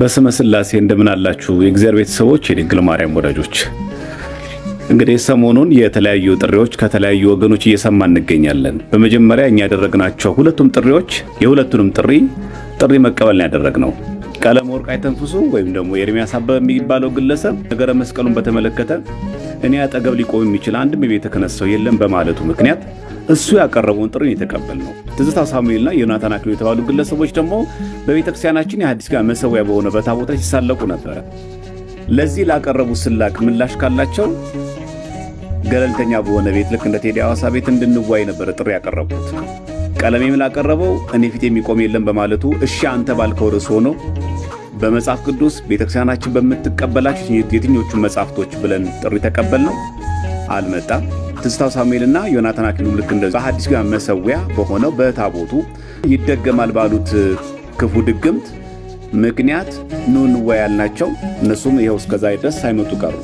በስመ ሥላሴ እንደምን አላችሁ የእግዚአብሔር ቤተሰቦች የድንግል ማርያም ወዳጆች። እንግዲህ ሰሞኑን የተለያዩ ጥሪዎች ከተለያዩ ወገኖች እየሰማን እንገኛለን። በመጀመሪያ እኛ ያደረግናቸው ሁለቱም ጥሪዎች የሁለቱንም ጥሪ መቀበል ያደረግነው ቀለም ወርቅ አይተንፍሱ ወይም ደግሞ ኤርሚያስ አበበ የሚባለው ግለሰብ ነገረ መስቀሉን በተመለከተ እኔ አጠገብ ሊቆም የሚችል አንድም የቤተ ክህነት ሰው የለም በማለቱ ምክንያት እሱ ያቀረበውን ጥሪ የተቀበልነው። ትዝታው ሳሙኤልና ዮናታን አክሊሉ የተባሉ ግለሰቦች ደግሞ በቤተክርስቲያናችን የሐዲስ ኪዳን መሰዊያ በሆነ በታቦት ላይ ሲሳለቁ ነበር። ለዚህ ላቀረቡ ስላቅ ምላሽ ካላቸው ገለልተኛ በሆነ ቤት ልክ እንደ ቴዲ ሐዋሳ ቤት እንድንዋይ ነበር ጥሪ ያቀረቡት። ቀለሜም ላቀረበው እኔ ፊት የሚቆም የለም በማለቱ እሺ አንተ ባልከው ርዕስ ሆኖ በመጽሐፍ ቅዱስ ቤተክርስቲያናችን በምትቀበላቸው የትኞቹ መጽሐፍቶች ብለን ጥሪ ተቀበልነው። አልመጣም። ትዝታው ሳሙኤልና ዮናታን አክሊሉ ልክ እንደዛ በሐዲስ ኪዳን መሰዊያ በሆነው በታቦቱ ይደገማል ባሉት ክፉ ድግምት ምክንያት ኑ እንወያይ ያልናቸው እነሱም ይኸው እስከዛ ድረስ ሳይመጡ ቀሩ።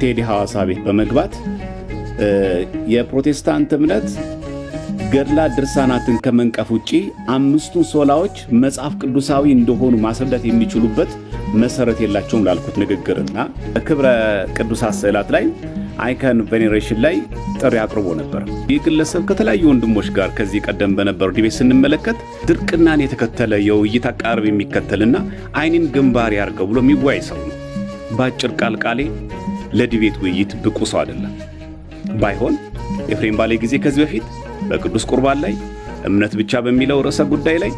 ቴዲ ሐዋሳ ቤት በመግባት የፕሮቴስታንት እምነት ገድላ ድርሳናትን ከመንቀፍ ውጪ አምስቱን ሶላዎች መጽሐፍ ቅዱሳዊ እንደሆኑ ማስረዳት የሚችሉበት መሰረት የላቸውም ላልኩት ንግግርና ክብረ ቅዱሳት ስዕላት ላይ አይከን ቬኔሬሽን ላይ ጥሪ አቅርቦ ነበር። ይህ ግለሰብ ከተለያዩ ወንድሞች ጋር ከዚህ ቀደም በነበረው ዲቤት ስንመለከት ድርቅናን የተከተለ የውይይት አቀራረብ የሚከተልና አይንን ግንባር ያርገው ብሎ የሚወያይ ሰው ነው። በአጭር ቃሌ ለዲቤት ውይይት ብቁ ሰው አይደለም። ባይሆን ኤፍሬም ባሌ ጊዜ ከዚህ በፊት በቅዱስ ቁርባን ላይ እምነት ብቻ በሚለው ርዕሰ ጉዳይ ላይ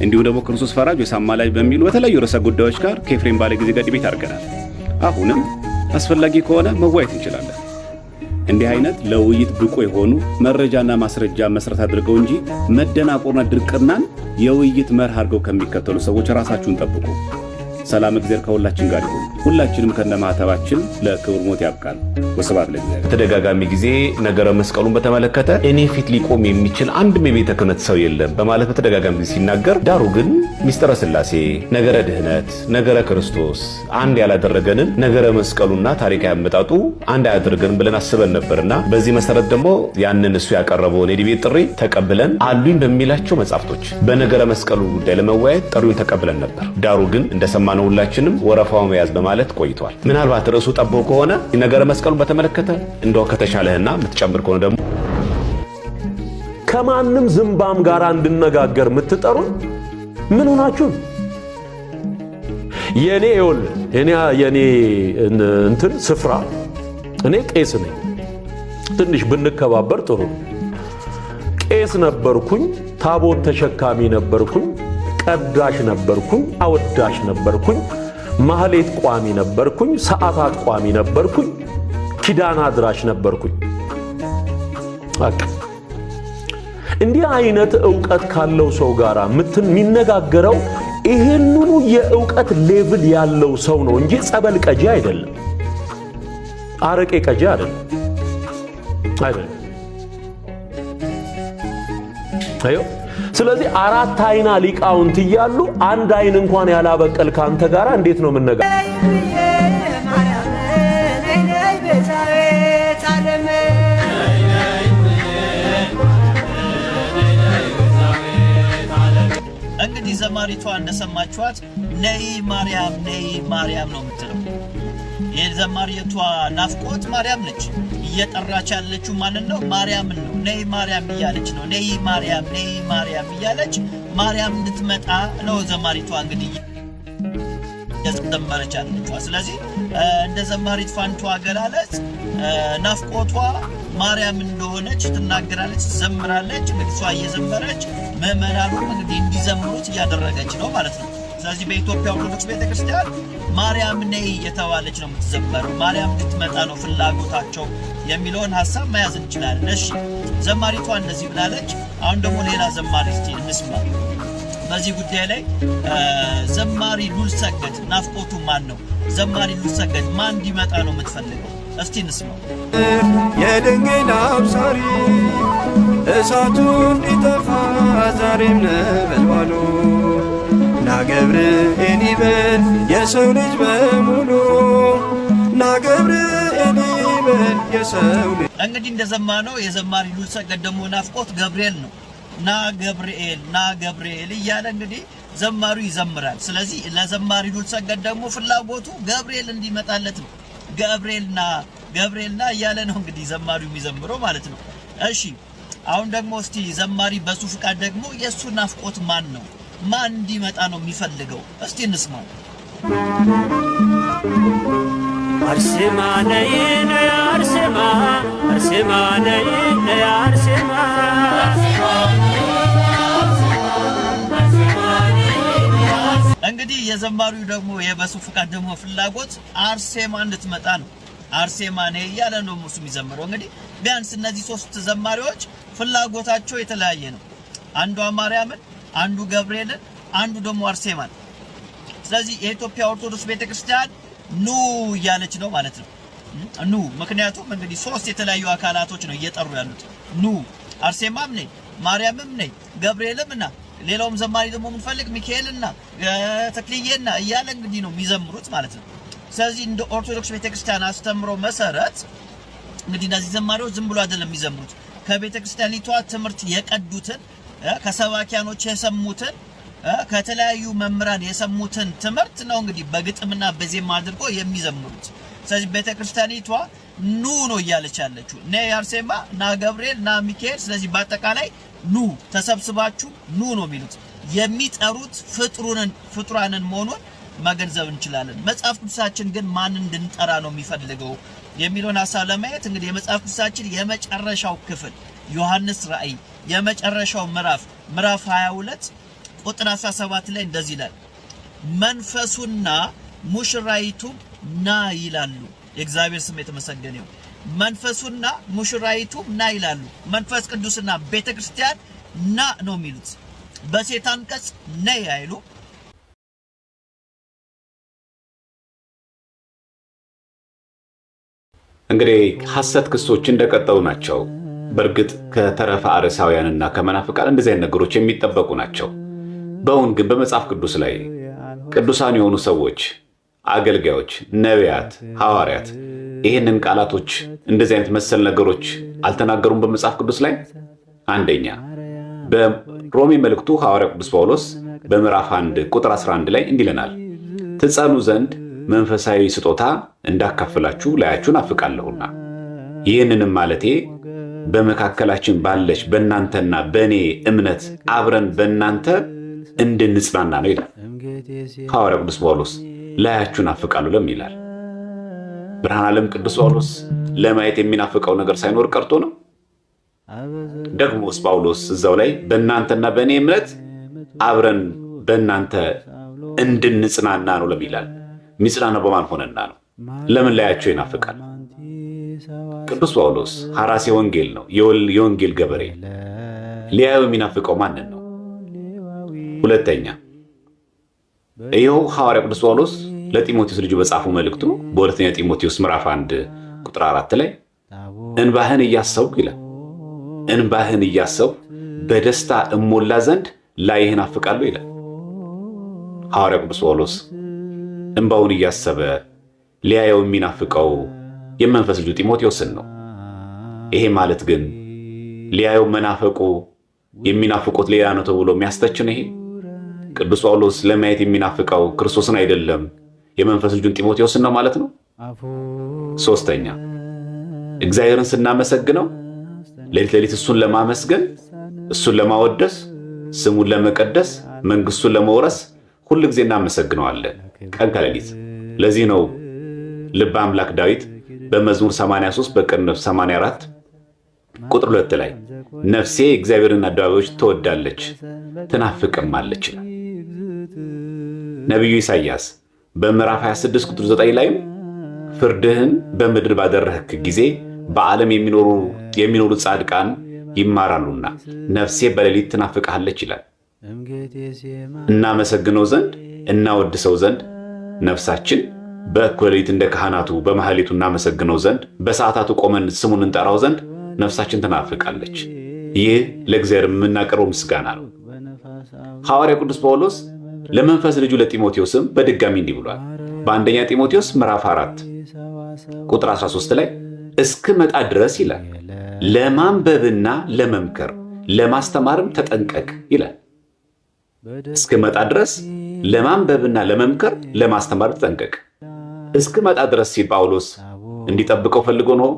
እንዲሁ ደግሞ ክርስቶስ ፈራጅ ወይስ አማላጅ በሚሉ በተለያዩ ርዕሰ ጉዳዮች ጋር ከኤፍሬም ባሌ ጊዜ ጋር ዲቤት አድርገናል። አሁንም አስፈላጊ ከሆነ መዋየት እንችላለን። እንዲህ አይነት ለውይይት ብቁ የሆኑ መረጃና ማስረጃ መሰረት አድርገው እንጂ መደናቆርና ድርቅናን የውይይት መርህ አድርገው ከሚከተሉ ሰዎች ራሳችሁን ጠብቁ። ሰላም እግዚአብሔር ከሁላችን ጋር ይሁን። ሁላችንም ከነማህተባችን ለክብር ሞት ያብቃል። ወስብሐት ለእግዚአብሔር። በተደጋጋሚ ጊዜ ነገረ መስቀሉን በተመለከተ እኔ ፊት ሊቆም የሚችል አንድም የቤተ ክህነት ሰው የለም በማለት በተደጋጋሚ ጊዜ ሲናገር፣ ዳሩ ግን ሚስጥረ ሥላሴ፣ ነገረ ድህነት፣ ነገረ ክርስቶስ አንድ ያላደረገንን ነገረ መስቀሉና ታሪካዊ አመጣጡ አንድ አያደርገን ብለን አስበን ነበርና በዚህ መሰረት ደግሞ ያንን እሱ ያቀረበውን የዲቤት ጥሪ ተቀብለን አሉኝ በሚላቸው መጻሕፍቶች በነገረ መስቀሉ ጉዳይ ለመወያየት ጥሪውን ተቀብለን ነበር። ዳሩ ግን እንደሰማነው ሁላችንም ወረፋው መያዝ በማለት ቆይቷል። ምናልባት ርዕሱ ጠቦ ከሆነ ነገረ መስቀሉን በተመለከተ እንደው ከተሻለህና የምትጨምር ከሆነ ደግሞ ከማንም ዝምባም ጋር እንድነጋገር የምትጠሩን ምን ሆናችሁ? የኔ እንትን ስፍራ እኔ ቄስ ነኝ። ትንሽ ብንከባበር ጥሩ። ቄስ ነበርኩኝ፣ ታቦት ተሸካሚ ነበርኩኝ፣ ቀዳሽ ነበርኩኝ፣ አወዳሽ ነበርኩኝ፣ ማህሌት ቋሚ ነበርኩኝ፣ ሰዓታት ቋሚ ነበርኩኝ፣ ኪዳን አድራሽ ነበርኩኝ። እንዲህ አይነት ዕውቀት ካለው ሰው ጋር የሚነጋገረው ይሄንኑ የዕውቀት ሌቭል ያለው ሰው ነው እንጂ ጸበል ቀጂ አይደለም፣ አረቄ ቀጂ አይደለም። ስለዚህ አራት አይና ሊቃውንት እያሉ አንድ አይን እንኳን ያላበቀል ካንተ ጋር እንዴት ነው የምንነጋገረው? እንግዲህ ዘማሪቷ እንደሰማችኋት ነይ ማርያም ነው የምትለው። የዘማሪቷ ናፍቆት ማርያም ነች። እየጠራች ያለችው ማለት ነው ማርያምን ነው። ነይ ማርያም እያለች ነው። ነይ ማርያም እያለች ማርያም እንድትመጣ ነው ዘማሪቷ እንግዲህ እየዘመረች ያለችው። ስለዚህ እንደ ዘማሪት ፋንቱ አገላለጽ ናፍቆቷ ማርያም እንደሆነች ትናገራለች፣ ትዘምራለች። እንግዲህ እሷ እየዘመረች ምዕመናኑ እንግዲህ እንዲዘምሩት እያደረገች ነው ማለት ነው። ስለዚህ በኢትዮጵያ ኦርቶዶክስ ቤተክርስቲያን ማርያም ነይ እየተባለች ነው የምትዘመረው። ማርያም እንድትመጣ ነው ፍላጎታቸው የሚለውን ሐሳብ መያዝ እንችላለን። እሺ ዘማሪቷ እንደዚህ ብላለች። አሁን ደግሞ ሌላ ዘማሪ እስቲ እንስማ። በዚህ ጉዳይ ላይ ዘማሪ ሉል ሰገድ ናፍቆቱ ማን ነው? ዘማሪ ሉል ሰገድ ማን እንዲመጣ ነው የምትፈልገው? እስቲ እንስማ። የድንግል አብሳሪ እሳቱ እንዲጠፋ ዛሬም ነበልባሉ ናገብርኤል ይበል የሰው ልጅ በሙሉ ናገብርኤል ይበል የሰው ልጅ። እንግዲህ እንደዘማነው የዘማሪ ሉል ሰገድ ደግሞ ናፍቆት ገብርኤል ነው። ና ገብርኤል እያለ እንግዲህ ዘማሪው ይዘምራል። ስለዚህ ለዘማሪ ሉልሰገድ ደግሞ ፍላጎቱ ገብርኤል እንዲመጣለት ነው። ገብርኤልና እያለ ነው እንግዲህ ዘማሪው የሚዘምረው ማለት ነው። እሺ አሁን ደግሞ እስቲ ዘማሪ በሱ ፍቃድ ደግሞ የሱ ናፍቆት ማን ነው? ማን እንዲመጣ ነው የሚፈልገው? እስቲ እንስማው። አርሴማ ነይ ነይ አርሴማ አርሴማ ነይ ነይ አርሴማ እንግዲህ የዘማሪው ደግሞ የበሱ ፍቃድ ደግሞ ፍላጎት አርሴማ እንድትመጣ ነው። አርሴማ ነይ እያለ ነው ሙሱ የሚዘምረው። እንግዲህ ቢያንስ እነዚህ ሶስት ዘማሪዎች ፍላጎታቸው የተለያየ ነው። አንዷ ማርያምን፣ አንዱ ገብርኤልን፣ አንዱ ደግሞ አርሴማን። ስለዚህ የኢትዮጵያ ኦርቶዶክስ ቤተክርስቲያን ኑ እያለች ነው ማለት ነው። ኑ ምክንያቱም እንግዲህ ሶስት የተለያዩ አካላቶች ነው እየጠሩ ያሉት። ኑ አርሴማም ነይ፣ ማርያምም ነይ፣ ገብርኤልምና ሌላውም ዘማሪ ደግሞ የምንፈልግ ሚካኤልና ተክልዬና እያለ እንግዲህ ነው የሚዘምሩት ማለት ነው። ስለዚህ እንደ ኦርቶዶክስ ቤተክርስቲያን አስተምሮ መሰረት እንግዲህ እነዚህ ዘማሪዎች ዝም ብሎ አይደለም የሚዘምሩት። ከቤተክርስቲያኒቷ ትምህርት የቀዱትን ከሰባኪያኖች የሰሙትን ከተለያዩ መምህራን የሰሙትን ትምህርት ነው እንግዲህ በግጥምና በዜማ አድርጎ የሚዘምሩት። ስለዚህ ቤተክርስቲያኒቷ ኑ ነው እያለች ያለችው። ነይ አርሴማ፣ ና ገብርኤል፣ ና ሚካኤል። ስለዚህ በአጠቃላይ ኑ ተሰብስባችሁ ኑ ነው የሚሉት። የሚጠሩት ፍጡራንን መሆኑን መገንዘብ እንችላለን። መጽሐፍ ቅዱሳችን ግን ማን እንድንጠራ ነው የሚፈልገው የሚለውን ሐሳብ ለማየት እንግዲህ የመጽሐፍ ቅዱሳችን የመጨረሻው ክፍል ዮሐንስ ራእይ የመጨረሻው ምዕራፍ 22 ቁጥር 17 ላይ እንደዚህ ይላል፣ መንፈሱና ሙሽራይቱ ና ይላሉ። የእግዚአብሔር ስም የተመሰገነ ይሁን። መንፈሱና ሙሽራይቱ ና ይላሉ። መንፈስ ቅዱስና ቤተክርስቲያን ና ነው የሚሉት። በሴት አንቀጽ ነይ አይሉ። እንግዲህ ሐሰት ክሶች እንደቀጠሉ ናቸው። በእርግጥ ከተረፈ አርሳውያንና ከመናፍቃን እንደዚህ አይነት ነገሮች የሚጠበቁ ናቸው። በእውን ግን በመጽሐፍ ቅዱስ ላይ ቅዱሳን የሆኑ ሰዎች፣ አገልጋዮች፣ ነቢያት፣ ሐዋርያት ይህንን ቃላቶች እንደዚህ አይነት መሰል ነገሮች አልተናገሩም በመጽሐፍ ቅዱስ ላይ? አንደኛ በሮሜ መልእክቱ ሐዋርያው ቅዱስ ጳውሎስ በምዕራፍ 1 ቁጥር 11 ላይ እንዲህ ይለናል፣ ትጸኑ ዘንድ መንፈሳዊ ስጦታ እንዳካፍላችሁ ላያችሁ ናፍቃለሁና ይህንንም ማለቴ በመካከላችን ባለች በእናንተና በእኔ እምነት አብረን በእናንተ እንድንጽናና ነው ይላል ሐዋርያው ቅዱስ ጳውሎስ። ላያችሁ ናፍቃለሁ ለምን ይላል? ብርሃነ ዓለም ቅዱስ ጳውሎስ ለማየት የሚናፍቀው ነገር ሳይኖር ቀርቶ ነው? ደግሞስ ጳውሎስ እዛው ላይ በእናንተና በእኔ እምነት አብረን በእናንተ እንድንጽናና ነው ለምን ይላል? የሚጽናናው በማን ሆነና ነው? ለምን ላያቸው ይናፍቃል? ቅዱስ ጳውሎስ ሐራሴ ወንጌል ነው፣ የወንጌል ገበሬ። ሊያየው የሚናፍቀው ማንን ነው? ሁለተኛ ይኸው ሐዋርያ ቅዱስ ጳውሎስ ለጢሞቴዎስ ልጁ በጻፈው መልእክቱ በሁለተኛ ጢሞቴዎስ ምዕራፍ 1 ቁጥር 4 ላይ እንባህን እያሰብኩ ይላል፣ እንባህን እያሰብኩ በደስታ እሞላ ዘንድ ላይህ ናፍቃለሁ ይላል ሐዋርያ ቅዱስ ጳውሎስ። እንባውን እያሰበ ሊያየው የሚናፍቀው የመንፈስ ልጁ ጢሞቴዎስን ነው። ይሄ ማለት ግን ሊያየው መናፈቁ የሚናፍቁት ሌላ ነው ተብሎ የሚያስተች ነው። ይሄ ቅዱስ ጳውሎስ ለማየት የሚናፍቀው ክርስቶስን አይደለም የመንፈስ ልጁን ጢሞቴዎስን ነው ማለት ነው። ሶስተኛ እግዚአብሔርን ስናመሰግነው ሌሊት ሌሊት እሱን ለማመስገን፣ እሱን ለማወደስ፣ ስሙን ለመቀደስ፣ መንግስቱን ለመውረስ ሁሉ ጊዜ እናመሰግነዋለን ቀን ከሌሊት። ለዚህ ነው ልበ አምላክ ዳዊት በመዝሙር 83 በቅንፍ 84 ቁጥር 2 ላይ ነፍሴ እግዚአብሔርን አደባባዮች ትወዳለች ትናፍቅማለች ይላል። ነቢዩ ኢሳይያስ በምዕራፍ 26 ቁጥር 9 ላይ ፍርድህን በምድር ባደረህክ ጊዜ በዓለም የሚኖሩ ጻድቃን ይማራሉና ነፍሴ በሌሊት ትናፍቅሃለች ይላል። እናመሰግነው ዘንድ እናወድሰው ዘንድ ነፍሳችን በእኩለ ሌሊት እንደ ካህናቱ በማህሌቱ እናመሰግነው ዘንድ በሰዓታቱ ቆመን ስሙን እንጠራው ዘንድ ነፍሳችን ትናፍቃለች። ይህ ለእግዚአብሔር የምናቀርበው ምስጋና ነው። ሐዋርያው ቅዱስ ጳውሎስ ለመንፈስ ልጁ ለጢሞቴዎስም በድጋሚ እንዲህ ብሏል። በአንደኛ ጢሞቴዎስ ምዕራፍ 4 ቁጥር 13 ላይ እስክመጣ ድረስ ይላል ለማንበብና ለመምከር ለማስተማርም ተጠንቀቅ ይላል። እስክመጣ ድረስ ለማንበብና ለመምከር ለማስተማር ተጠንቀቅ። እስክመጣ ድረስ ሲል ጳውሎስ እንዲጠብቀው ፈልጎ ነው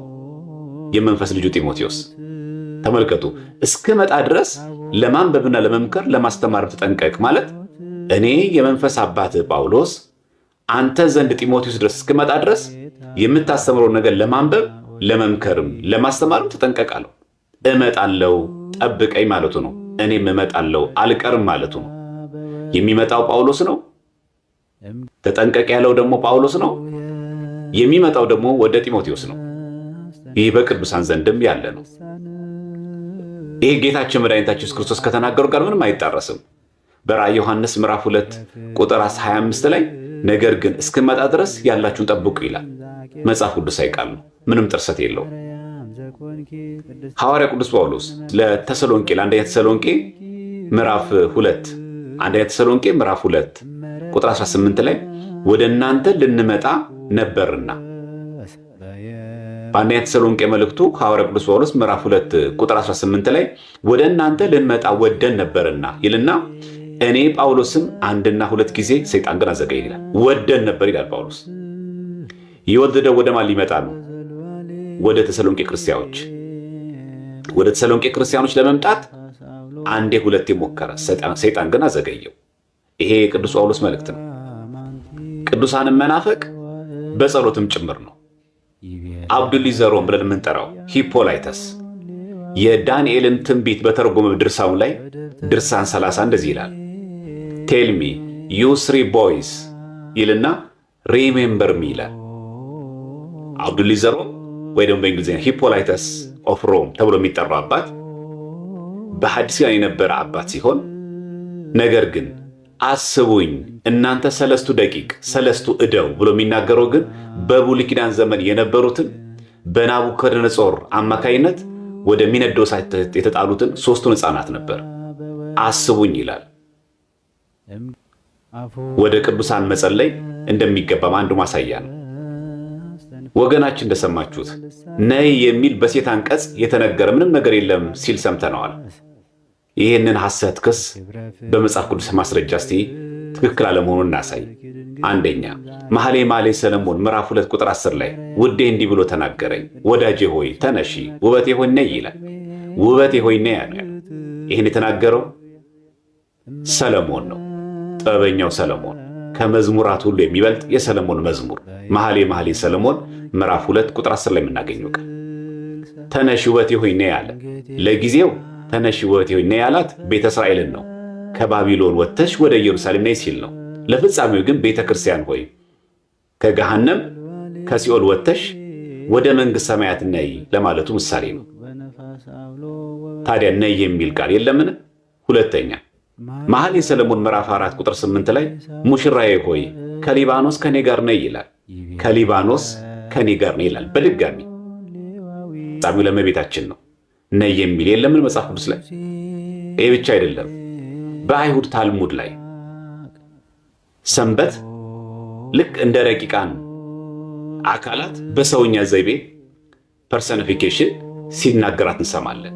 የመንፈስ ልጁ ጢሞቴዎስ። ተመልከቱ፣ እስክመጣ ድረስ ለማንበብና ለመምከር ለማስተማር ተጠንቀቅ ማለት እኔ የመንፈስ አባት ጳውሎስ አንተ ዘንድ ጢሞቴዎስ ድረስ እስክመጣ ድረስ የምታስተምረው ነገር ለማንበብ ለመምከርም ለማስተማርም ተጠንቀቃለሁ። እመጣለሁ፣ ጠብቀኝ ማለቱ ነው። እኔም እመጣለሁ አልቀርም ማለቱ ነው። የሚመጣው ጳውሎስ ነው። ተጠንቀቅ ያለው ደግሞ ጳውሎስ ነው። የሚመጣው ደግሞ ወደ ጢሞቴዎስ ነው። ይህ በቅዱሳን ዘንድም ያለ ነው። ይህ ጌታችን መድኃኒታችን ኢየሱስ ክርስቶስ ከተናገሩ ጋር ምንም አይጣረስም። በራእየ ዮሐንስ ምዕራፍ 2 ቁጥር 25 ላይ ነገር ግን እስክመጣ ድረስ ያላችሁን ጠብቁ ይላል። መጽሐፍ ቅዱሳዊ ቃል ነው። ምንም ጥርሰት የለውም። ሐዋርያ ቅዱስ ጳውሎስ ለተሰሎንቄ ለአንደኛ ተሰሎንቄ ምዕራፍ 2 አንደኛ ተሰሎንቄ ምዕራፍ 2 ቁጥር 18 ላይ ወደ እናንተ ልንመጣ ነበርና፣ በአንደኛ ተሰሎንቄ መልእክቱ ሐዋርያ ቅዱስ ጳውሎስ ምዕራፍ 2 ቁጥር 18 ላይ ወደ እናንተ ልንመጣ ወደን ነበርና ይልና እኔ ጳውሎስም አንድና ሁለት ጊዜ ሰይጣን ግን አዘገየን ይላል። ወደን ነበር ይላል ጳውሎስ። የወደደው ወደ ማን ሊመጣ ነው? ወደ ተሰሎንቄ ክርስቲያኖች። ወደ ተሰሎንቄ ክርስቲያኖች ለመምጣት አንዴ ሁለቴ ሞከረ፣ ሰይጣን ግን አዘገየው። ይሄ የቅዱስ ጳውሎስ መልእክት ነው። ቅዱሳንን መናፈቅ በጸሎትም ጭምር ነው። አብዱሊዘሮም ብለን የምንጠራው ሂፖላይተስ የዳንኤልን ትንቢት በተረጎመ ድርሳኑ ላይ ድርሳን 30 እንደዚህ ይላል። ቴልሚ ዩ 3 ቦይስ ይልና ሪሜምበር ሚ ይላል። አብዱሊዘሮም ወይ ደግሞ በእንግሊዝኛ ሂፖላይተስ ኦፍ ሮም ተብሎ የሚጠራው አባት በሐዲስ ኪዳን የነበረ አባት ሲሆን ነገር ግን አስቡኝ እናንተ 3 ደቂቅ 3 እደው ብሎ የሚናገረው ግን በብሉይ ኪዳን ዘመን የነበሩትን በናቡከደነጾር አማካይነት ወደ ሚነደው እሳት የተጣሉትን 3ቱን ሕፃናት ነበር። አስቡኝ ይላል። ወደ ቅዱሳን መጸለይ እንደሚገባም አንዱ ማሳያ ነው። ወገናችን እንደሰማችሁት ነይ የሚል በሴት አንቀጽ የተነገረ ምንም ነገር የለም ሲል ሰምተነዋል። ይህንን ሐሰት ክስ በመጽሐፍ ቅዱስ ማስረጃ እስቲ ትክክል አለመሆኑን እናሳይ። አንደኛ መኃልየ ሰሎሞን ምዕራፍ 2 ቁጥር 10 ላይ ውዴ እንዲህ ብሎ ተናገረኝ፣ ወዳጄ ሆይ ተነሺ፣ ውበቴ ሆይ ነይ ይላል። ውበቴ ሆይ ነይ ያለው ይህን የተናገረው ሰሎሞን ነው። ጥበበኛው ሰሎሞን ከመዝሙራት ሁሉ የሚበልጥ የሰሎሞን መዝሙር መኃልየ ሰሎሞን ምዕራፍ 2 ቁጥር 10 ላይ የምናገኘው ቃል ተነሺ ውበቴ ሆይ ነይ ያለ። ለጊዜው ተነሺ ውበቴ ሆይ ነይ ያላት ቤተ እስራኤልን ነው። ከባቢሎን ወጥተሽ ወደ ኢየሩሳሌም ነይ ሲል ነው። ለፍጻሜው ግን ቤተ ክርስቲያን ሆይ ከገሃነም ከሲኦል ወጥተሽ ወደ መንግሥተ ሰማያት ነይ ለማለቱ ምሳሌ ነው። ታዲያ ነይ የሚል ቃል የለምን? ሁለተኛ መኃልየ ሰሎሞን ምዕራፍ 4 ቁጥር 8 ላይ ሙሽራዬ ሆይ ከሊባኖስ ከኔ ጋር ነይ ይላል። ከሊባኖስ ከኔ ጋር ነይ ይላል። በድጋሚ ፍጻሜው ለእመቤታችን ነው። ነይ የሚል የለምን መጽሐፍ ቅዱስ ላይ? ይህ ብቻ አይደለም። በአይሁድ ታልሙድ ላይ ሰንበት ልክ እንደ ረቂቃን አካላት በሰውኛ ዘይቤ ፐርሰኒፊኬሽን ሲናገራት እንሰማለን።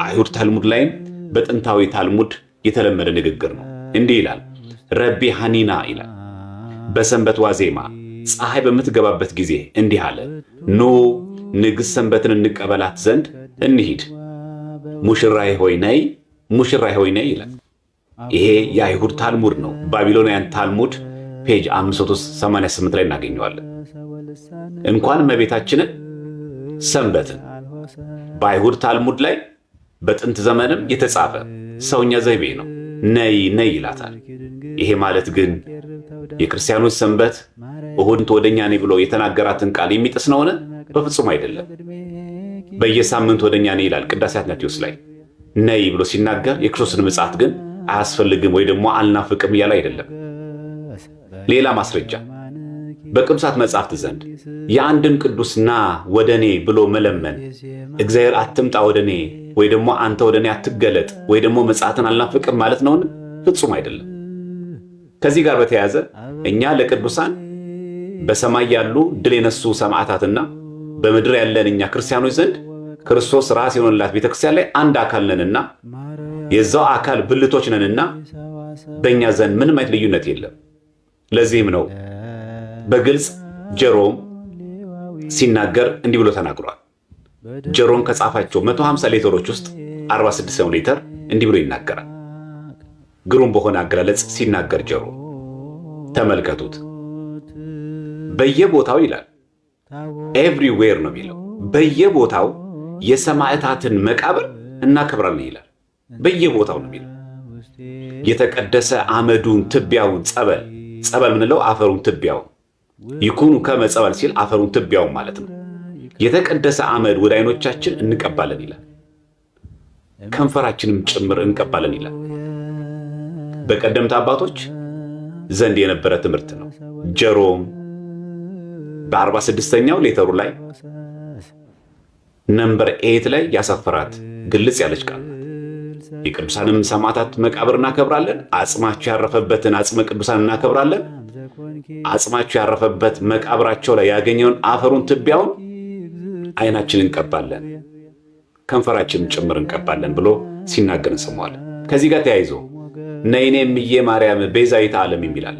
አይሁድ ታልሙድ ላይም በጥንታዊ ታልሙድ የተለመደ ንግግር ነው። እንዲህ ይላል፣ ረቢ ሐኒና ይላል። በሰንበት ዋዜማ ፀሐይ በምትገባበት ጊዜ እንዲህ አለ፣ ኑ ንግሥት ሰንበትን እንቀበላት ዘንድ እንሂድ፣ ሙሽራዬ ሆይ ነይ፣ ሙሽራዬ ሆይ ነይ ይላል። ይሄ የአይሁድ ታልሙድ ነው። ባቢሎናውያን ታልሙድ ፔጅ 588 ላይ እናገኘዋለን። እንኳን እመቤታችንን ሰንበትን በአይሁድ ታልሙድ ላይ በጥንት ዘመንም የተጻፈ ሰውኛ ዘይቤ ነው። ነይ ነይ ይላታል። ይሄ ማለት ግን የክርስቲያኖች ሰንበት እሁድ ወደኛ ነይ ብሎ የተናገራትን ቃል የሚጥስ ነውን? በፍጹም አይደለም። በየሳምንቱ ወደኛ ነይ ይላል ቅዳሴ አትናቴዎስ ላይ። ነይ ብሎ ሲናገር የክርስቶስን ምጽአት ግን አያስፈልግም ወይ ደግሞ አልናፍቅም እያለ አይደለም። ሌላ ማስረጃ በቅዱሳት መጻሕፍት ዘንድ የአንድን ቅዱስ ና ወደ እኔ ብሎ መለመን እግዚአብሔር አትምጣ ወደ እኔ ወይ ደግሞ አንተ ወደ እኔ አትገለጥ ወይ ደግሞ ምጽአትን አልናፍቅም ማለት ነውን? ፍጹም አይደለም። ከዚህ ጋር በተያያዘ እኛ ለቅዱሳን በሰማይ ያሉ ድል የነሱ ሰማዕታትና በምድር ያለን እኛ ክርስቲያኖች ዘንድ ክርስቶስ ራስ የሆነላት ቤተክርስቲያን ላይ አንድ አካል ነንና የዛው አካል ብልቶች ነንና በእኛ ዘንድ ምንም አይነት ልዩነት የለም። ለዚህም ነው በግልጽ ጀሮም ሲናገር እንዲህ ብሎ ተናግሯል። ጀሮም ከጻፋቸው 150 ሌተሮች ውስጥ 46 ሌተር እንዲህ ብሎ ይናገራል። ግሩም በሆነ አገላለጽ ሲናገር ጀሮ ተመልከቱት። በየቦታው ይላል ኤቭሪዌር ነው የሚለው። በየቦታው የሰማዕታትን መቃብር እናከብራለን ይላል። በየቦታው ነው የሚለው። የተቀደሰ አመዱን ትቢያውን ጸበል ምንለው አፈሩን ትቢያውን ይኩኑ ከመጸበል ሲል አፈሩን ትቢያውን ማለት ነው። የተቀደሰ አመድ ወደ አይኖቻችን እንቀባለን ይላል። ከንፈራችንም ጭምር እንቀባለን ይላል። በቀደምት አባቶች ዘንድ የነበረ ትምህርት ነው። ጀሮም በ46ኛው ሌተሩ ላይ ነምበር 8 ላይ ያሰፈራት ግልጽ ያለች ቃል ናት። የቅዱሳንም ሰማዕታት መቃብር እናከብራለን። አጽማቸው ያረፈበትን አጽመ ቅዱሳን እናከብራለን። አጽማቸው ያረፈበት መቃብራቸው ላይ ያገኘውን አፈሩን ትቢያውን አይናችንን እንቀባለን፣ ከንፈራችንን ጭምር እንቀባለን ብሎ ሲናገር እንሰማዋለን። ከዚህ ጋር ተያይዞ ነይኔ እምዬ ማርያም ቤዛዊተ ዓለም የሚላል።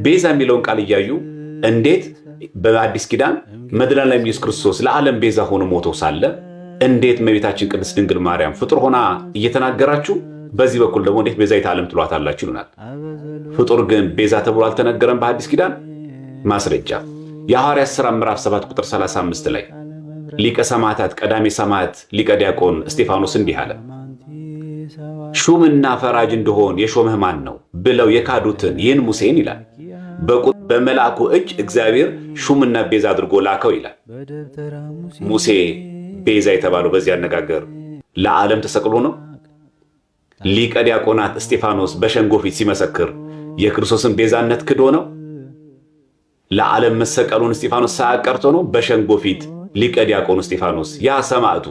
ቤዛ የሚለውን ቃል እያዩ እንዴት በአዲስ ኪዳን መድኃኔዓለም ኢየሱስ ክርስቶስ ለዓለም ቤዛ ሆኖ ሞቶ ሳለ እንዴት እመቤታችን ቅድስት ድንግል ማርያም ፍጡር ሆና እየተናገራችሁ በዚህ በኩል ደግሞ እንዴት ቤዛዊተ ዓለም ትሏታላችሁ ይሉናል። ፍጡር ግን ቤዛ ተብሎ አልተነገረም በአዲስ ኪዳን። ማስረጃ የሐዋርያት ሥራ ምዕራፍ 7 ቁጥር 35 ላይ ሊቀ ሰማዕታት ቀዳሜ ሰማዕት ሊቀ ዲያቆን እስጢፋኖስ እንዲህ አለ፣ ሹምና ፈራጅ እንደሆን የሾመህ ማን ነው ብለው የካዱትን ይህን ሙሴን ይላል በመልአኩ እጅ እግዚአብሔር ሹምና ቤዛ አድርጎ ላከው ይላል። ሙሴ ቤዛ የተባለው በዚህ አነጋገር ለዓለም ተሰቅሎ ነው። ሊቀ ዲያቆናት እስጢፋኖስ በሸንጎ ፊት ሲመሰክር የክርስቶስን ቤዛነት ክዶ ነው። ለዓለም መሰቀሉን እስጢፋኖስ ሳያቀርቶ ነው። በሸንጎ ፊት ሊቀ ዲያቆኑ እስጢፋኖስ ያ ሰማዕቱ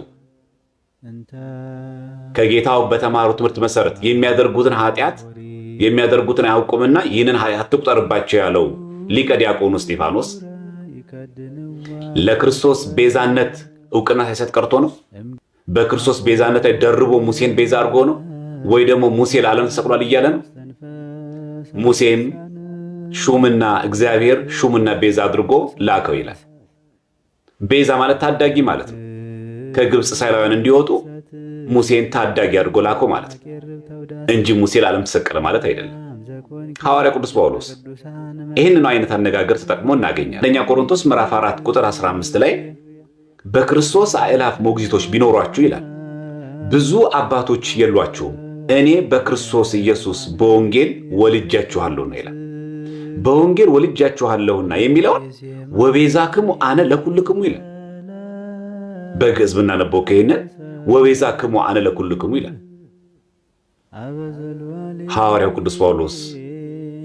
ከጌታው በተማሩ ትምህርት መሰረት የሚያደርጉትን ኃጢአት የሚያደርጉትን አያውቁምና ይህንን ኃጢአት ትቁጠርባቸው ያለው ሊቀ ዲያቆኑ እስጢፋኖስ ለክርስቶስ ቤዛነት ዕውቅና ሳይሰጥ ቀርቶ ነው። በክርስቶስ ቤዛነት ላይ ደርቦ ሙሴን ቤዛ አድርጎ ነው ወይ ደግሞ ሙሴ ለዓለም ተሰቅሏል እያለ ነው። ሙሴም ሹምና እግዚአብሔር ሹምና ቤዛ አድርጎ ላከው ይላል። ቤዛ ማለት ታዳጊ ማለት ነው። ከግብፅ እስራኤላውያን እንዲወጡ ሙሴን ታዳጊ አድርጎ ላከው ማለት ነው እንጂ ሙሴ ለዓለም ተሰቀለ ማለት አይደለም። ሐዋርያ ቅዱስ ጳውሎስ ይህንን አይነት አነጋገር ተጠቅሞ እናገኛለን። አንደኛ ቆሮንቶስ ምዕራፍ 4 ቁጥር 15 ላይ በክርስቶስ አእላፍ ሞግዚቶች ቢኖሯችሁ ይላል ብዙ አባቶች የሏችሁም፣ እኔ በክርስቶስ ኢየሱስ በወንጌል ወልጃችኋለሁ ነው ይላል። በወንጌል ወልጃችኋለሁና የሚለውን ወቤዛክሙ አነ ለኩልክሙ ይላል። በግዕዝ ብናነበው ከይነት ወቤዛክሙ አነ ለኩልክሙ ይላል። ሐዋርያው ቅዱስ ጳውሎስ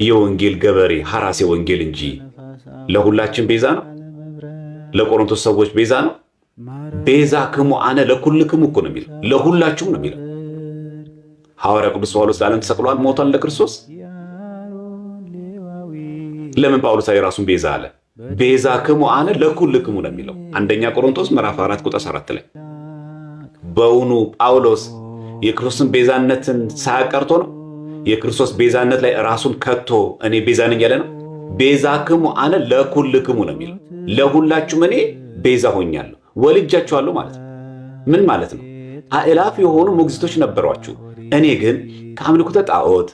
የወንጌል ገበሬ ሐራሴ ወንጌል እንጂ ለሁላችን ቤዛ ነው። ለቆሮንቶስ ሰዎች ቤዛ ነው። ቤዛክሙ አነ ለኩልክሙ እኮ ነው የሚለው፣ ለሁላችሁም ነው የሚለው። ሐዋርያው ቅዱስ ጳውሎስ ለዓለም ተሰቅሏል፣ ሞቷል ለክርስቶስ። ለምን ጳውሎስ ራሱን ቤዛ አለ? ቤዛክሙ አነ ለኩልክሙ ነው የሚለው አንደኛ ቆሮንቶስ ምዕራፍ 4 ቁጥር 4 ላይ። በውኑ ጳውሎስ የክርስቶስን ቤዛነትን ሳያቀርቶ ነው? የክርስቶስ ቤዛነት ላይ ራሱን ከቶ እኔ ቤዛ ነኝ ያለ ነው? ቤዛክሙ አነ ለኩልክሙ ነው የሚለው፣ ለሁላችሁም እኔ ቤዛ ሆኛለሁ ወልጃችኋለሁ ማለት ነው። ምን ማለት ነው? አእላፍ የሆኑ ሞግዚቶች ነበሯችሁ፣ እኔ ግን ከአምልኮተ ጣዖት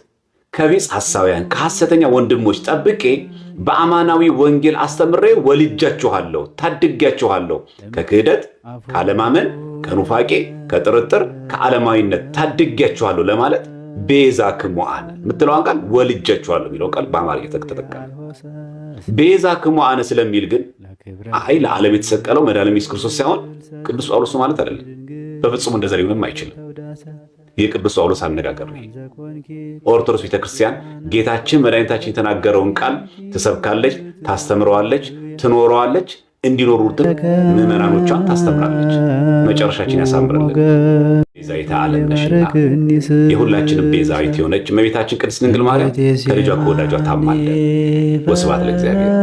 ከቢጽ ሐሳውያን ከሐሰተኛ ወንድሞች ጠብቄ በአማናዊ ወንጌል አስተምሬ ወልጃችኋለሁ፣ ታድጊያችኋለሁ። ከክህደት ከአለማመን ከኑፋቄ ከጥርጥር ከዓለማዊነት ታድጊያችኋለሁ ለማለት ቤዛክሙ አነ የምትለዋን ቃል ወልጃችኋለሁ የሚለው ቃል በአማርኛ ተጠቀመ። ቤዛክሙ አነ ስለሚል ግን አይ ለዓለም የተሰቀለው መድኃኒዓለም ኢየሱስ ክርስቶስ ሳይሆን ቅዱስ ጳውሎስ ማለት አይደለም። በፍጹም እንደዛ ሊሆንም አይችልም። የቅዱስ ጳውሎስ አነጋገር ነው። ኦርቶዶክስ ቤተክርስቲያን ጌታችን መድኃኒታችን የተናገረውን ቃል ትሰብካለች፣ ታስተምረዋለች፣ ትኖረዋለች፣ እንዲኖሩትን ምዕመናኖቿን ታስተምራለች። መጨረሻችን ያሳምርልን። ቤዛዊተ ዓለም ነሽና የሁላችንም ቤዛዊት የሆነች እመቤታችን ቅድስት ድንግል ማርያም ከልጇ ከወዳጇ ታማልደን። ወስብሐት ለእግዚአብሔር።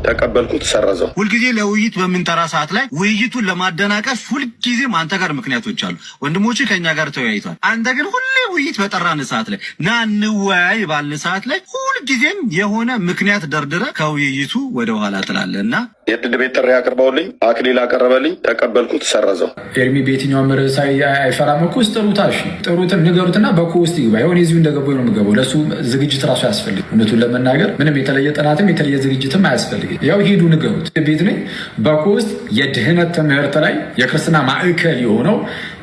ተቀበልኩት፣ ሰረዘው። ሁልጊዜ ለውይይት በምንጠራ ሰዓት ላይ ውይይቱን ለማደናቀፍ ሁልጊዜም አንተ ጋር ምክንያቶች አሉ። ወንድሞች ከኛ ጋር ተወያይቷል። አንተ ግን ሁሌ ውይይት በጠራን ሰዓት ላይ ና እንወያይ ባልን ሰዓት ላይ ሁልጊዜም የሆነ ምክንያት ደርድረ ከውይይቱ ወደ ኋላ ትላለህና የድል ቤት ጥሪ አቅርበውልኝ አክሊል አቀረበልኝ፣ ተቀበልኩት፣ ሰረዘው። ኤርሚ በየትኛውም ርዕስ አይፈራም እኮ ጥሩታሽ ጥሩትን ንገሩትና በኮ ውስጥ ይግባ። ይሁን እዚሁ እንደገባው ነው የምገባው። ለሱ ዝግጅት ራሱ አያስፈልግም። እውነቱን ለመናገር ምንም የተለየ ጥናትም የተለየ ዝግጅትም አያስፈልግም። ያው ሂዱ ንገሩት። ቤት ነኝ በኮ ውስጥ የድህነት ትምህርት ላይ የክርስትና ማዕከል የሆነው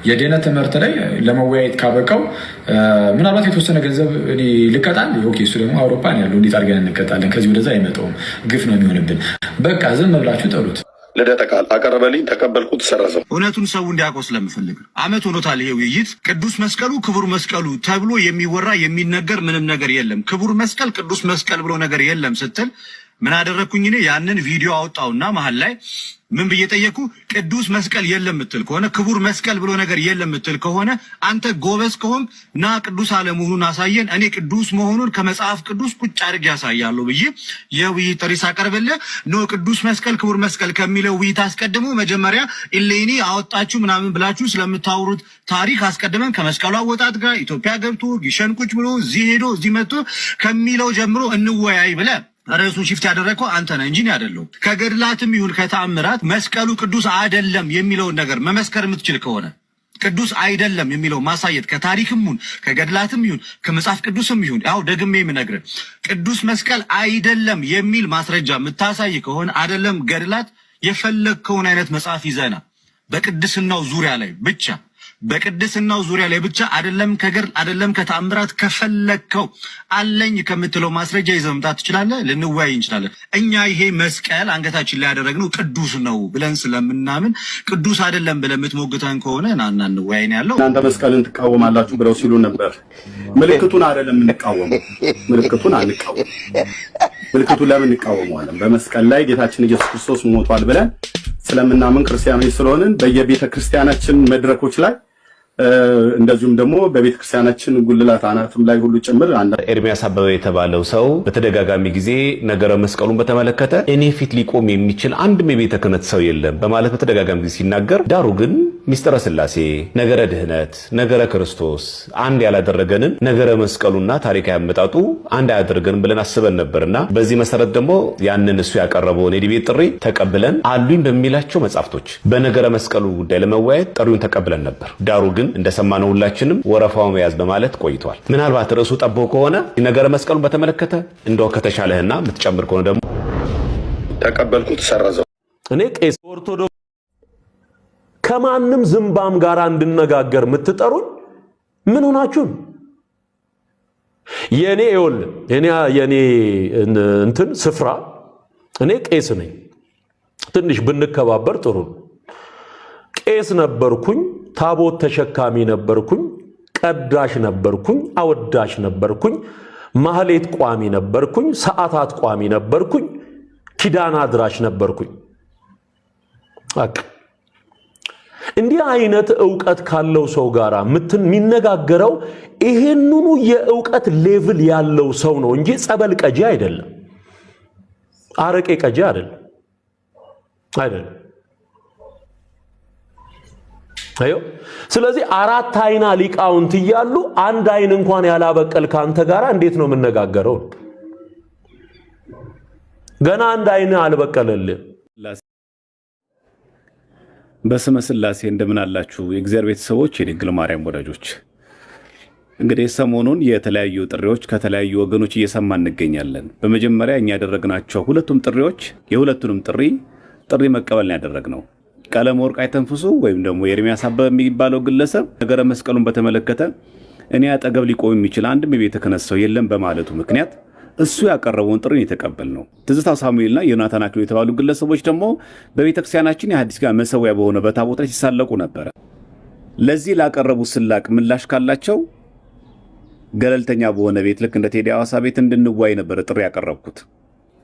የድህነት ትምህርት ላይ ለመወያየት ካበቃው ምናልባት የተወሰነ ገንዘብ እኔ ልቀጣል። ኦኬ፣ እሱ ደግሞ አውሮፓ ነው ያለው። እንዴት አድርገን እንቀጣለን? ከዚህ ወደዛ አይመጣውም። ግፍ ነው የሚሆንብን። በቃ ዝም ብላችሁ ጠሩት። ልደተ ቃል አቀረበልኝ፣ ተቀበልኩት፣ ሰረዘው። እውነቱን ሰው እንዲያውቀው ስለምፈልግ አመት ሆኖታል ይሄ ውይይት። ቅዱስ መስቀሉ ክቡር መስቀሉ ተብሎ የሚወራ የሚነገር ምንም ነገር የለም። ክቡር መስቀል ቅዱስ መስቀል ብሎ ነገር የለም ስትል ምን አደረግኩኝ እኔ? ያንን ቪዲዮ አወጣውና መሀል ላይ ምን ብዬ ጠየኩ? ቅዱስ መስቀል የለም ምትል ከሆነ ክቡር መስቀል ብሎ ነገር የለም ምትል ከሆነ አንተ ጎበዝ ከሆንክ ና ቅዱስ አለመሆኑን አሳየን። እኔ ቅዱስ መሆኑን ከመጽሐፍ ቅዱስ ቁጭ አድርጌ ያሳያለሁ ብዬ የውይይት ጥሪ ሳቀርብልህ ኖ ቅዱስ መስቀል ክቡር መስቀል ከሚለው ውይይት አስቀድሞ መጀመሪያ ኢሌኒ አወጣችሁ ምናምን ብላችሁ ስለምታወሩት ታሪክ አስቀድመን ከመስቀሉ አወጣት ጋር ኢትዮጵያ ገብቶ ጊሸን ቁጭ ብሎ እዚህ ሄዶ እዚህ መጥቶ ከሚለው ጀምሮ እንወያይ ብለህ ርዕሱን ሽፍት ያደረግከው አንተ ነህ እንጂ እኔ አይደለሁም። ከገድላትም ይሁን ከተአምራት መስቀሉ ቅዱስ አይደለም የሚለውን ነገር መመስከር የምትችል ከሆነ ቅዱስ አይደለም የሚለው ማሳየት ከታሪክም ይሁን ከገድላትም ይሁን ከመጽሐፍ ቅዱስም ይሁን ያው ደግሜ የምነግርህ ቅዱስ መስቀል አይደለም የሚል ማስረጃ የምታሳይ ከሆነ አይደለም ገድላት የፈለግከውን አይነት መጽሐፍ ይዘና በቅድስናው ዙሪያ ላይ ብቻ በቅድስናው ዙሪያ ላይ ብቻ አይደለም ከገድል አይደለም ከተአምራት ከፈለግከው አለኝ ከምትለው ማስረጃ ይዘህ መምጣት ትችላለህ። ልንወያይ እንችላለን። እኛ ይሄ መስቀል አንገታችን ላይ ያደረግነው ቅዱስ ነው ብለን ስለምናምን ቅዱስ አይደለም ብለን የምትሞግተን ከሆነ ናና እንወያይ ነው ያለው። እናንተ መስቀልን ትቃወማላችሁ ብለው ሲሉ ነበር። ምልክቱን አይደለም እንቃወመው፣ ምልክቱን አንቃወም። ምልክቱን ለምን እንቃወመዋለን? በመስቀል ላይ ጌታችን ኢየሱስ ክርስቶስ ሞቷል ብለን ስለምናምን ክርስቲያኖች ስለሆንን በየቤተ ክርስቲያናችን መድረኮች ላይ እንደዚሁም ደግሞ በቤተ ክርስቲያናችን ጉልላት አናትም ላይ ሁሉ ጭምር ኤርሚያስ አበበ የተባለው ሰው በተደጋጋሚ ጊዜ ነገረ መስቀሉን በተመለከተ እኔ ፊት ሊቆም የሚችል አንድም የቤተ ክህነት ሰው የለም በማለት በተደጋጋሚ ጊዜ ሲናገር፣ ዳሩ ግን ሚስጥረ ሥላሴ፣ ነገረ ድህነት፣ ነገረ ክርስቶስ አንድ ያላደረገንን ነገረ መስቀሉና ታሪካዊ አመጣጡ አንድ አያደርገንም ብለን አስበን ነበርና በዚህ መሰረት ደግሞ ያንን እሱ ያቀረበውን የዲቤት ጥሪ ተቀብለን አሉኝ በሚላቸው መጻፍቶች በነገረ መስቀሉ ጉዳይ ለመወያየት ጥሪውን ተቀብለን ነበር። ዳሩ ግን እንደሰማነው ሁላችንም ወረፋው መያዝ በማለት ቆይቷል። ምናልባት ርዕሱ ጠቦ ከሆነ ነገረ መስቀሉን በተመለከተ እንደው ከተሻለህና የምትጨምር ከሆነ ደግሞ ተቀበልኩት፣ ሰረዘው። እኔ ቄስ ኦርቶዶክስ ከማንም ዝምባም ጋር እንድነጋገር የምትጠሩኝ ምን ሆናችሁ? የኔ እንትን ስፍራ እኔ ቄስ ነኝ። ትንሽ ብንከባበር ጥሩ ነው። ቄስ ነበርኩኝ፣ ታቦት ተሸካሚ ነበርኩኝ፣ ቀዳሽ ነበርኩኝ፣ አወዳሽ ነበርኩኝ፣ ማህሌት ቋሚ ነበርኩኝ፣ ሰዓታት ቋሚ ነበርኩኝ፣ ኪዳን አድራሽ ነበርኩኝ። እንዲህ አይነት ዕውቀት ካለው ሰው ጋር የሚነጋገረው ይሄንኑ የዕውቀት ሌቭል ያለው ሰው ነው እንጂ ጸበል ቀጂ አይደለም፣ አረቄ ቀጂ አይደለም። ስለዚህ አራት አይና ሊቃውንት እያሉ አንድ አይን እንኳን ያላበቀል ካንተ ጋር እንዴት ነው የምነጋገረው? ገና አንድ አይን አልበቀለልህ። በስመ ሥላሴ እንደምን አላችሁ የእግዚአብሔር ቤተሰቦች፣ የድንግል ማርያም ወዳጆች። እንግዲህ ሰሞኑን የተለያዩ ጥሪዎች ከተለያዩ ወገኖች እየሰማን እንገኛለን። በመጀመሪያ እኛ ያደረግናቸው ሁለቱም ጥሪዎች የሁለቱንም ጥሪ መቀበልን ያደረግነው ቀለም ወርቅ አይተንፍሱ ወይም ደግሞ ኤርሚያስ አበበ የሚባለው ግለሰብ ነገረ መስቀሉን በተመለከተ እኔ አጠገብ ሊቆም የሚችል አንድም የቤተ ክህነት ሰው የለም በማለቱ ምክንያት እሱ ያቀረበውን ጥሪ የተቀበልነው። ትዝታው ሳሙኤልና ዮናታን አክሊሉ የተባሉ ግለሰቦች ደግሞ በቤተክርስቲያናችን የሐዲስ ኪዳን መሰዊያ በሆነ በታቦት ላይ ሲሳለቁ ነበረ። ለዚህ ላቀረቡ ስላቅ ምላሽ ካላቸው ገለልተኛ በሆነ ቤት ልክ እንደ ቴዲ አዋሳ ቤት እንድንዋይ ነበር ጥሪ ያቀረብኩት።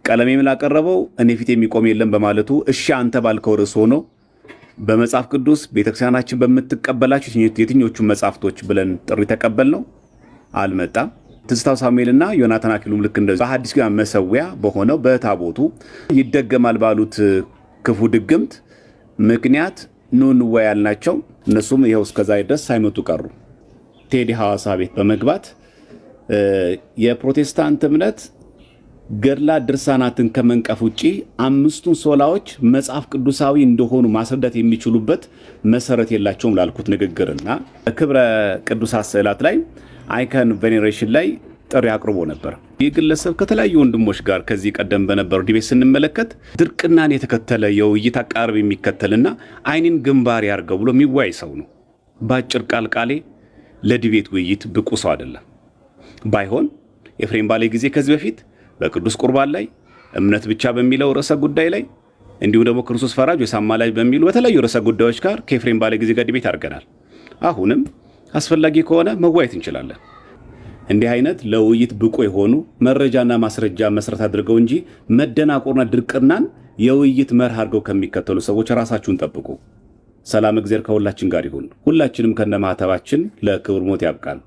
ቀለሜም ላቀረበው እኔ ፊት የሚቆም የለም በማለቱ እሺ አንተ ባልከው ርዕስ ሆኖ በመጽሐፍ ቅዱስ ቤተክርስቲያናችን በምትቀበላቸው የትኞቹ መጽሐፍቶች ብለን ጥሪ ተቀበልነው። አልመጣም። ትዝታው ሳሙኤልና ዮናታን አክሊሉም ልክ እንደዚህ በሐዲስ ኪዳን መሰዊያ በሆነው በታቦቱ ይደገማል ባሉት ክፉ ድግምት ምክንያት ኑ እንወያይ ያልናቸው እነሱም ይኸው እስከዛሬ ድረስ ሳይመጡ ቀሩ። ቴዲ ሐዋሳ ቤት በመግባት የፕሮቴስታንት እምነት ገድላ ድርሳናትን ከመንቀፍ ውጪ አምስቱን ሶላዎች መጽሐፍ ቅዱሳዊ እንደሆኑ ማስረዳት የሚችሉበት መሰረት የላቸውም ላልኩት ንግግርና ክብረ ቅዱሳት ስዕላት ላይ አይከን ቬኔሬሽን ላይ ጥሪ አቅርቦ ነበር። ይህ ግለሰብ ከተለያዩ ወንድሞች ጋር ከዚህ ቀደም በነበረው ዲቤት ስንመለከት ድርቅናን የተከተለ የውይይት አቃርብ የሚከተልና አይንን ግንባር ያርገው ብሎ የሚዋይ ሰው ነው። በአጭር ቃሌ ለዲቤት ውይይት ብቁ ሰው አይደለም። ባይሆን ኤፍሬም ባለ ጊዜ ከዚህ በፊት በቅዱስ ቁርባን ላይ እምነት ብቻ በሚለው ርዕሰ ጉዳይ ላይ እንዲሁም ደግሞ ክርስቶስ ፈራጅ ወይ አማላጅ በሚሉ በተለያዩ ርዕሰ ጉዳዮች ጋር ከኤፍሬም ባለ ጊዜ ጋር ዲቤት አድርገናል። አሁንም አስፈላጊ ከሆነ መዋየት እንችላለን። እንዲህ አይነት ለውይይት ብቁ የሆኑ መረጃና ማስረጃ መሰረት አድርገው እንጂ መደናቆርና ድርቅናን የውይይት መርህ አድርገው ከሚከተሉ ሰዎች ራሳችሁን ጠብቁ። ሰላም እግዚአብሔር ከሁላችን ጋር ይሁን። ሁላችንም ከነማህተባችን ለክብር ሞት ያብቃን።